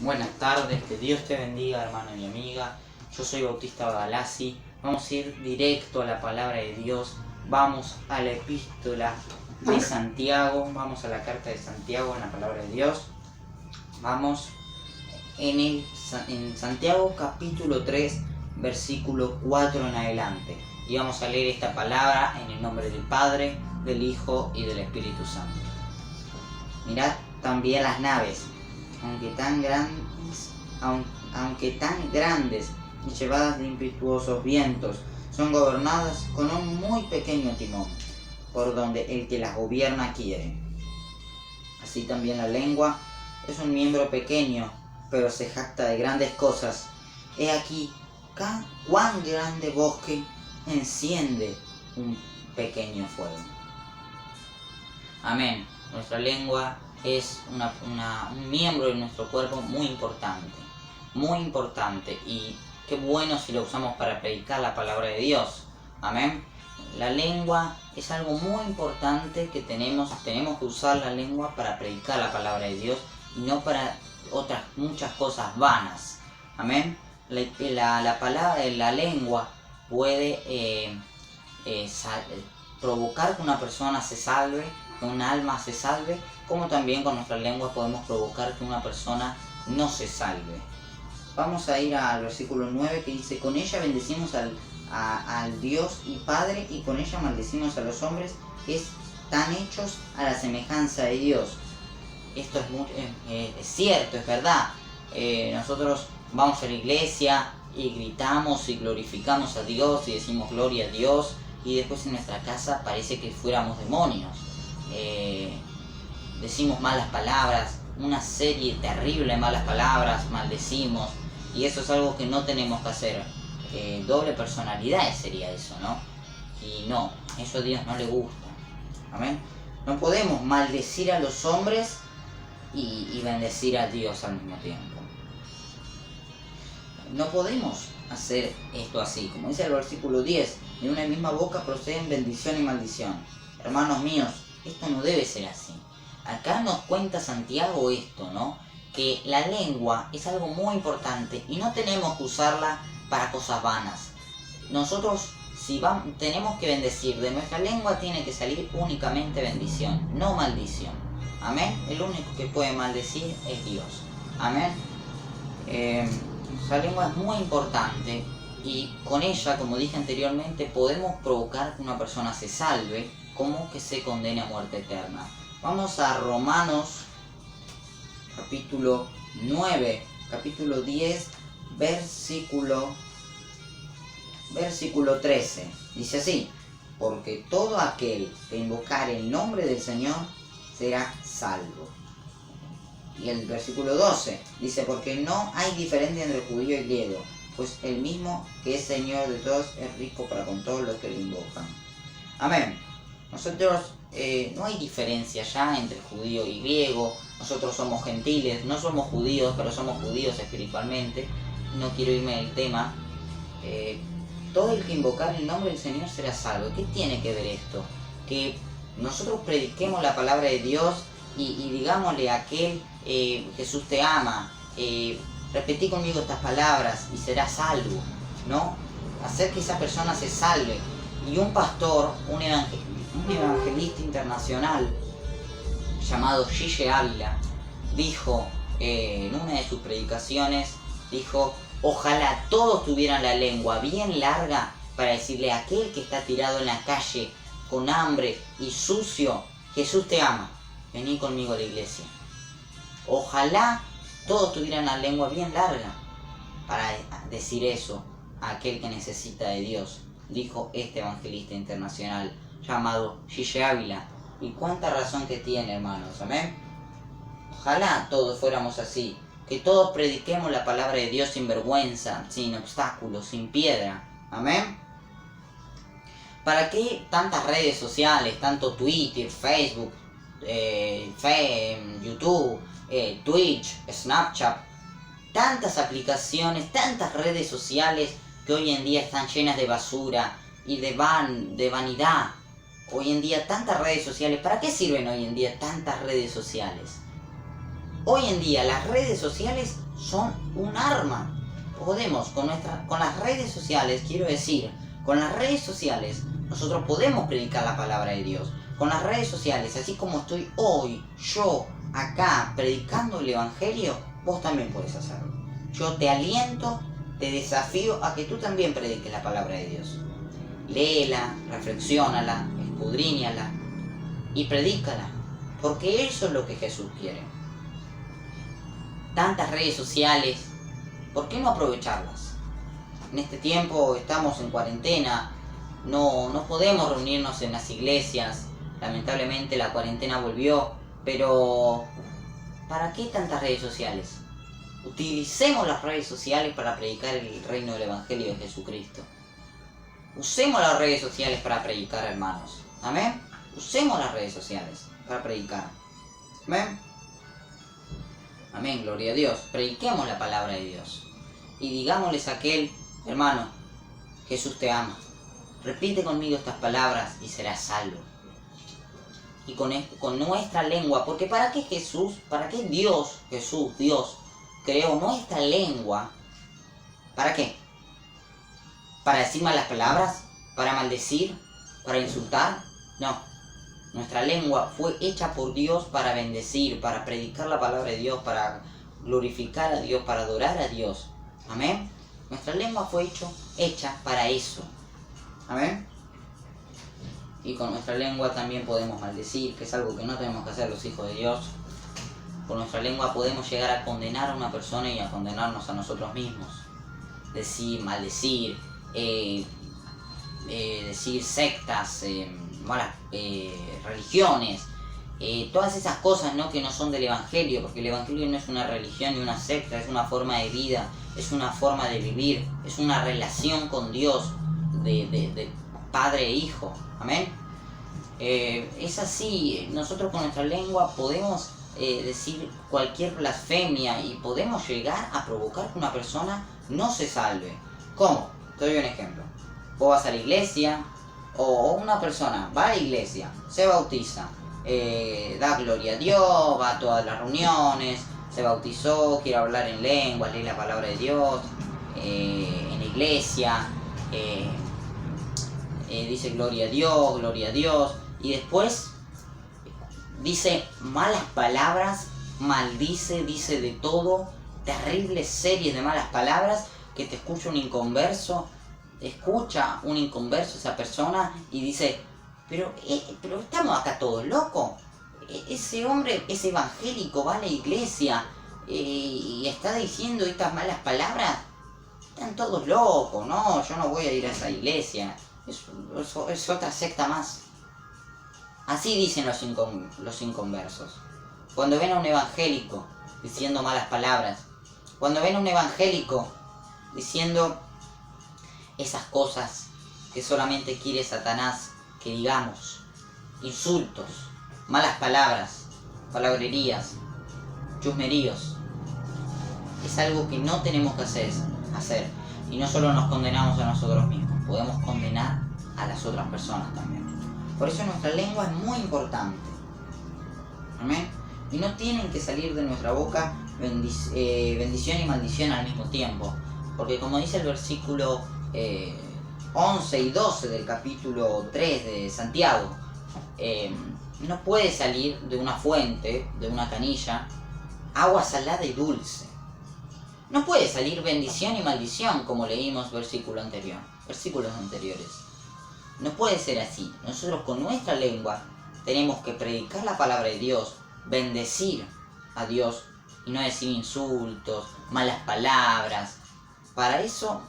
Buenas tardes, que Dios te bendiga, hermano y amiga. Yo soy Bautista Badalasi. Vamos a ir directo a la palabra de Dios. Vamos a la epístola de Santiago. Vamos a la carta de Santiago en la palabra de Dios. Vamos en Santiago capítulo 3, versículo 4 en adelante. Y vamos a leer esta palabra en el nombre del Padre, del Hijo y del Espíritu Santo. Mirad también las naves, aunque tan grandes y llevadas de impetuosos vientos, son gobernadas con un muy pequeño timón, por donde el que las gobierna quiere. Así también la lengua es un miembro pequeño, pero se jacta de grandes cosas. He aquí cuán grande bosque enciende un pequeño fuego. Amén. Nuestra lengua es un miembro de nuestro cuerpo muy importante, y qué bueno si lo usamos para predicar la palabra de Dios. Amén. La lengua es algo muy importante que tenemos que usar la lengua para predicar la palabra de Dios y no para otras muchas cosas vanas. Amén. La lengua puede provocar que una persona se salve, que un alma se salve, como también con nuestra lengua podemos provocar que una persona no se salve. Vamos a ir al versículo 9 que dice: con ella bendecimos al Dios y Padre, y con ella maldecimos a los hombres que están hechos a la semejanza de Dios. Esto es cierto, es verdad. Nosotros vamos a la iglesia y gritamos y glorificamos a Dios y decimos gloria a Dios, y después en nuestra casa parece que fuéramos demonios. Decimos malas palabras, una serie terrible de malas palabras, maldecimos, y eso es algo que no tenemos que hacer. Doble personalidad sería eso, ¿no? Y no, eso a Dios no le gusta. Amén. No podemos maldecir a los hombres y bendecir a Dios al mismo tiempo. No podemos hacer esto así. Como dice el versículo 10, de una misma boca proceden bendición y maldición. Hermanos míos, esto no debe ser así. Acá nos cuenta Santiago esto, ¿no? Que la lengua es algo muy importante y no tenemos que usarla para cosas vanas. Nosotros, tenemos que bendecir, de nuestra lengua tiene que salir únicamente bendición, no maldición. Amén. El único que puede maldecir es Dios. Amén. La lengua es muy importante, y con ella, como dije anteriormente, podemos provocar que una persona se salve, como que se condene a muerte eterna. Vamos a Romanos capítulo 9, capítulo 10, versículo 13. Dice así: porque todo aquel que invocare el nombre del Señor será salvo. Y el versículo 12 dice: porque no hay diferencia entre judío y griego, pues el mismo que es Señor de todos es rico para con todos los que le invocan. Amén. Nosotros no hay diferencia ya entre judío y griego. Nosotros somos gentiles, no somos judíos, pero somos judíos espiritualmente. No quiero irme del tema. Todo el que invocar el nombre del Señor será salvo. ¿Qué tiene que ver esto? Que nosotros prediquemos la palabra de Dios y digámosle a aquel: Jesús te ama, repetí conmigo estas palabras y serás salvo, ¿no? Hacer que esa persona se salve. Y un pastor, un evangelista internacional llamado Gille Ávila, dijo en una de sus predicaciones, dijo: ojalá todos tuvieran la lengua bien larga para decirle a aquel que está tirado en la calle con hambre y sucio: Jesús te ama, vení conmigo a la iglesia. Ojalá todos tuvieran la lengua bien larga para decir eso a aquel que necesita de Dios, dijo este evangelista internacional llamado Gille Ávila. Y cuánta razón que tiene, hermanos. Amén. Ojalá todos fuéramos así, que todos prediquemos la palabra de Dios sin vergüenza, sin obstáculos, sin piedra. Amén. ¿Para qué tantas redes sociales, tanto Twitter, Facebook, YouTube, Twitch, Snapchat, tantas aplicaciones, tantas redes sociales que hoy en día están llenas de basura y de vanidad? Hoy en día tantas redes sociales. ¿Para qué sirven hoy en día tantas redes sociales? Hoy en día las redes sociales son un arma. Podemos, con las redes sociales, quiero decir, con las redes sociales nosotros podemos predicar la palabra de Dios. Con las redes sociales, así como estoy hoy, yo, acá, predicando el Evangelio, vos también podés hacerlo. Yo te aliento, te desafío a que tú también prediques la palabra de Dios. Léela, reflexiónala, escudriñala y predícala, porque eso es lo que Jesús quiere. Tantas redes sociales, ¿por qué no aprovecharlas? En este tiempo estamos en cuarentena, no podemos reunirnos en las iglesias, lamentablemente la cuarentena volvió, pero ¿para qué tantas redes sociales? Utilicemos las redes sociales para predicar el reino del Evangelio de Jesucristo. Usemos las redes sociales para predicar, hermanos. ¿Amén? Usemos las redes sociales para predicar. ¿Amén? Amén, gloria a Dios. Prediquemos la palabra de Dios. Y digámosles a aquel, hermano, Jesús te ama. Repite conmigo estas palabras y serás salvo. Y con nuestra lengua, porque ¿para qué Dios creó nuestra lengua? ¿Para qué? ¿Para decir malas palabras? ¿Para maldecir? ¿Para insultar? No. Nuestra lengua fue hecha por Dios para bendecir, para predicar la palabra de Dios, para glorificar a Dios, para adorar a Dios. Amén. Nuestra lengua fue hecha para eso. Amén. Y con nuestra lengua también podemos maldecir, que es algo que no tenemos que hacer los hijos de Dios. Con nuestra lengua podemos llegar a condenar a una persona y a condenarnos a nosotros mismos. Maldecir, decir sectas, malas religiones, todas esas cosas, ¿no?, que no son del Evangelio, porque el Evangelio no es una religión ni una secta, es una forma de vida, es una forma de vivir, es una relación con Dios de padre e hijo. Amén. Es así, nosotros con nuestra lengua podemos decir cualquier blasfemia y podemos llegar a provocar que una persona no se salve. ¿Cómo? Te doy un ejemplo. Vos vas a la iglesia, o una persona va a la iglesia, se bautiza, da gloria a Dios, va a todas las reuniones, se bautizó, quiere hablar en lenguas, lee la palabra de Dios en la iglesia, dice gloria a Dios, y después dice malas palabras, maldice, dice de todo, terribles series de malas palabras, que te escucha un inconverso esa persona y dice, pero estamos acá todos locos. Ese hombre es evangélico, va a la iglesia y está diciendo estas malas palabras. Están todos locos, no, yo no voy a ir a esa iglesia. Es otra secta más. Así dicen los inconversos. Cuando ven a un evangélico diciendo malas palabras, cuando ven a un evangélico diciendo esas cosas que solamente quiere Satanás que digamos, insultos, malas palabras, palabrerías, chusmeríos, es algo que no tenemos que hacer. Y no solo nos condenamos a nosotros mismos, podemos condenar a las otras personas también. Por eso nuestra lengua es muy importante. Amén. Y no tienen que salir de nuestra boca bendición y maldición al mismo tiempo. Porque como dice el versículo 11 y 12 del capítulo 3 de Santiago, no puede salir de una fuente, de una canilla, agua salada y dulce. No puede salir bendición y maldición, como leímos versículos anteriores. No puede ser así. Nosotros con nuestra lengua tenemos que predicar la palabra de Dios, bendecir a Dios y no decir insultos, malas palabras. Para eso,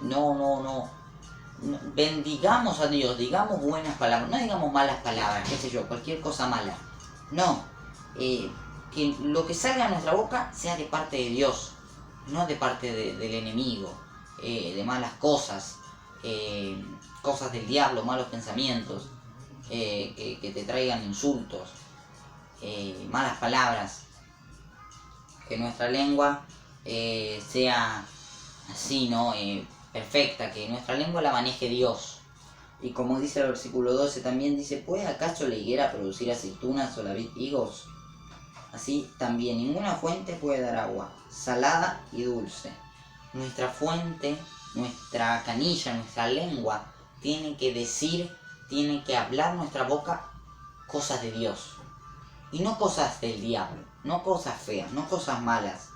no. Bendigamos a Dios, digamos buenas palabras, no digamos malas palabras, qué sé yo, cualquier cosa mala. No, que lo que salga de nuestra boca sea de parte de Dios, no de parte del enemigo, de malas cosas, cosas del diablo, malos pensamientos, que te traigan insultos, malas palabras. Que nuestra lengua sea así, ¿no? Perfecta, que nuestra lengua la maneje Dios. Y como dice el versículo 12 también dice, ¿puede acaso la higuera producir aceitunas o la vid higos? así también ninguna fuente puede dar agua salada y dulce. Nuestra fuente, nuestra canilla, nuestra lengua, tiene que decir, tiene que hablar nuestra boca cosas de Dios. Y no cosas del diablo, no cosas feas, no cosas malas.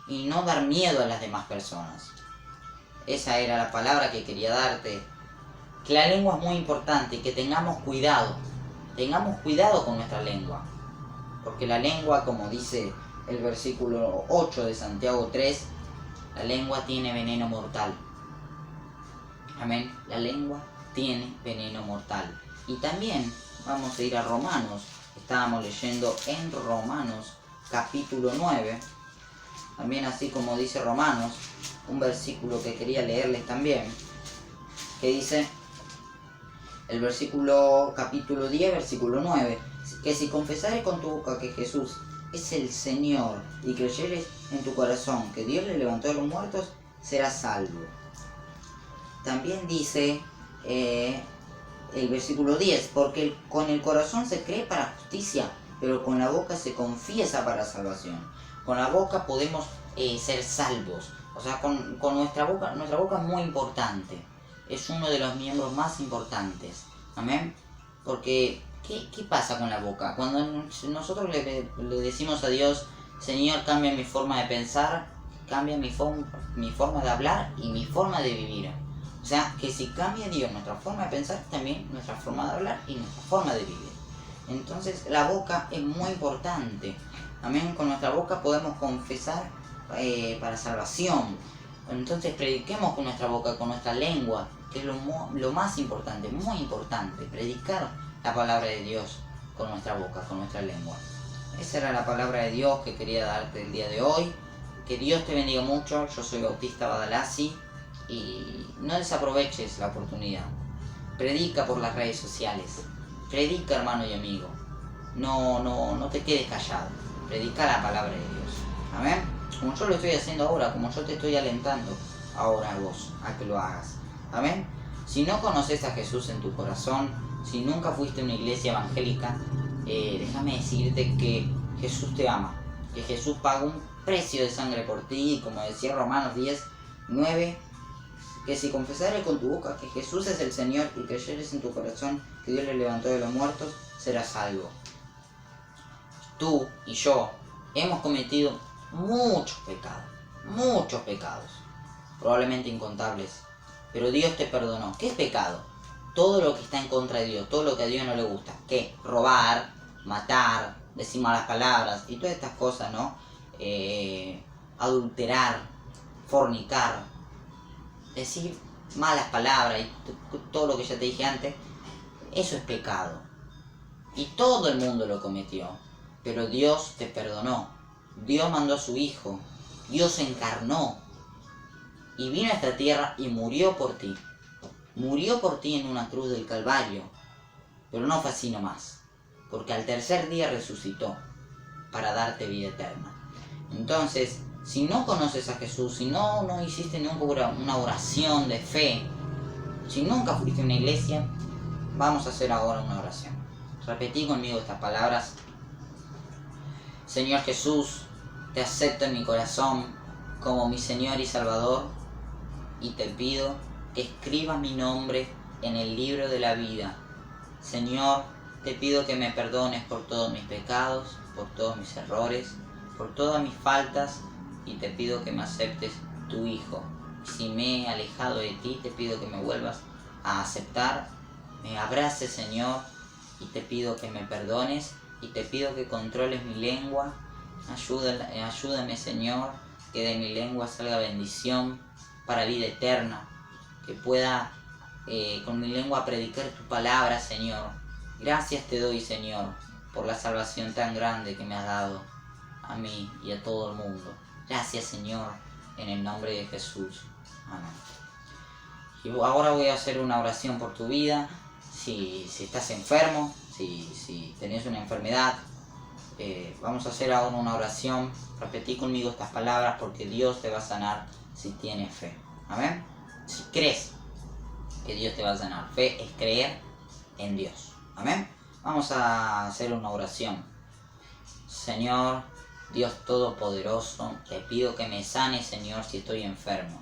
Y no dar miedo a las demás personas. Esa era la palabra que quería darte. Que la lengua es muy importante y que tengamos cuidado. Tengamos cuidado con nuestra lengua. Porque la lengua, como dice el versículo 8 de Santiago 3, la lengua tiene veneno mortal. Amén. La lengua tiene veneno mortal. Y también vamos a ir a Romanos. Estábamos leyendo en Romanos capítulo 9. También así como dice Romanos, un versículo que quería leerles también. Que dice, el versículo capítulo 10, versículo 9. Que si confesares con tu boca que Jesús es el Señor y creyeres en tu corazón que Dios le levantó de los muertos, serás salvo. También dice el versículo 10, porque con el corazón se cree para justicia, pero con la boca se confiesa para salvación. Con la boca podemos ser salvos. O sea, con nuestra boca es muy importante. Es uno de los miembros más importantes. Amén. Porque, ¿qué pasa con la boca? Cuando nosotros le decimos a Dios, Señor, cambia mi forma de pensar, cambia mi forma de hablar y mi forma de vivir. O sea, que si cambia Dios nuestra forma de pensar, también nuestra forma de hablar y nuestra forma de vivir. Entonces, la boca es muy importante. Amén. Con nuestra boca podemos confesar para salvación. Entonces, prediquemos con nuestra boca, con nuestra lengua, que es lo más importante, muy importante. Predicar la palabra de Dios con nuestra boca, con nuestra lengua. Esa era la palabra de Dios que quería darte el día de hoy. Que Dios te bendiga mucho. Yo soy Bautista Badalasi. Y no desaproveches la oportunidad. Predica por las redes sociales. Predica, hermano y amigo. No te quedes callado. Predica la palabra de Dios. Amén. Como yo lo estoy haciendo ahora, como yo te estoy alentando ahora a vos, a que lo hagas. Amén. Si no conoces a Jesús en tu corazón, si nunca fuiste a una iglesia evangélica, déjame decirte que Jesús te ama. Que Jesús pagó un precio de sangre por ti. Y como decía Romanos 10, 9, que si confesares con tu boca que Jesús es el Señor y creyeres en tu corazón que Dios le levantó de los muertos, serás salvo. Tú y yo hemos cometido muchos pecados, probablemente incontables, pero Dios te perdonó. ¿Qué es pecado? Todo lo que está en contra de Dios, todo lo que a Dios no le gusta. ¿Qué? Robar, matar, decir malas palabras y todas estas cosas, ¿no? Adulterar, fornicar, decir malas palabras y todo lo que ya te dije antes, eso es pecado. Y todo el mundo lo cometió, pero Dios te perdonó. Dios mandó a su Hijo, Dios se encarnó y vino a esta tierra y murió por ti. Murió por ti en una cruz del Calvario, pero no fue así nomás, porque al tercer día resucitó para darte vida eterna. Entonces, si no conoces a Jesús, si no hiciste nunca una oración de fe, si nunca fuiste a una iglesia, vamos a hacer ahora una oración. Repetí conmigo estas palabras. Señor Jesús, te acepto en mi corazón como mi Señor y Salvador y te pido que escribas mi nombre en el libro de la vida. Señor, te pido que me perdones por todos mis pecados, por todos mis errores, por todas mis faltas y te pido que me aceptes tu Hijo. Si me he alejado de ti, te pido que me vuelvas a aceptar, me abraces, Señor, y te pido que me perdones y te pido que controles mi lengua. Ayúdame, Señor, que de mi lengua salga bendición para vida eterna, que pueda con mi lengua predicar tu palabra, Señor. Gracias te doy, Señor, por la salvación tan grande que me has dado a mí y a todo el mundo. Gracias, Señor, en el nombre de Jesús. Amén. Y ahora voy a hacer una oración por tu vida. Si estás enfermo, si tenés una enfermedad, vamos a hacer ahora una oración. Repetí conmigo estas palabras porque Dios te va a sanar si tienes fe. Amén. Si crees que Dios te va a sanar. Fe es creer en Dios. Amén. Vamos a hacer una oración. Señor, Dios Todopoderoso, te pido que me sanes, Señor, si estoy enfermo.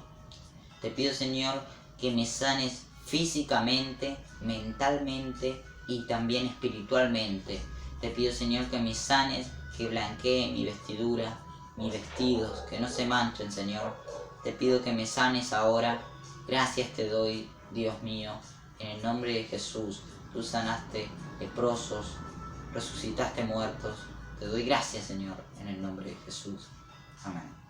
Te pido, Señor, que me sanes físicamente, mentalmente y también espiritualmente. Te pido, Señor, que me sanes, que blanquee mi vestidura, mis vestidos, que no se manchen, Señor. Te pido que me sanes ahora. Gracias te doy, Dios mío, en el nombre de Jesús. Tú sanaste leprosos, resucitaste muertos. Te doy gracias, Señor, en el nombre de Jesús. Amén.